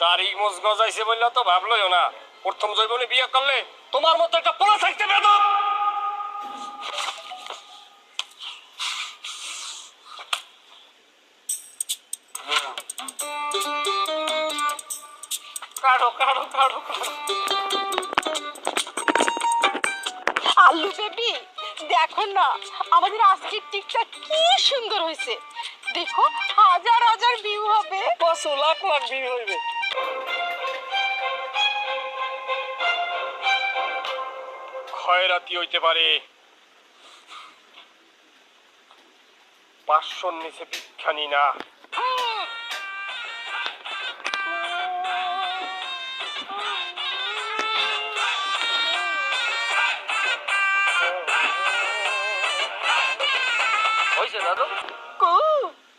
দাড়ি মোজ গজাইছে বললে তো ভাবলইও না প্রথম জৈবনে বিয়ে করলে তোমার মতো একটা পোলা থাকতে বেদব। কাঢ়ো কাঢ়ো কাঢ়ো কাঢ়ো। আল্লু বেবি দেখো না আমাদের আজকের টিকটা কি সুন্দর হয়েছে। দেখো হাজার হাজার ভিউ হবে, 5 লাখ লাখ ভিউ হইবে। খয়রাতি হইতে পারে, 500 নিচে ভিক্ষানি না। হইছে দাদু? কু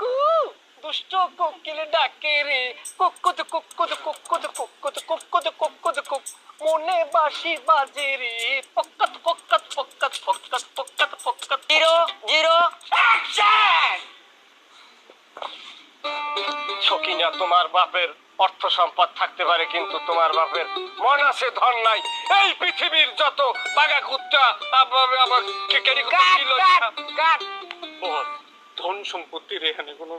কু দুষ্ট কোকিলে ডাকে রে, কোক্কত কোক্কত কোক্কত কোক্কত কোক্কত কোক্কত কোক, মনে বাঁশি বাজে রে, পক্কত পক্কত পক্কত পক্কত পক্কত পক্কত। Zero zero action. সকিনা, তোমার বাপের অর্থ সম্পদ থাকতে পারে কিন্তু তোমার বাপের মন আছে, ধন নাই। এই পৃথিবীর যত বাঘা কুত্তা আবার কেকারি কুত্তা ছিল, ধন সম্পত্তির এখানে কোনো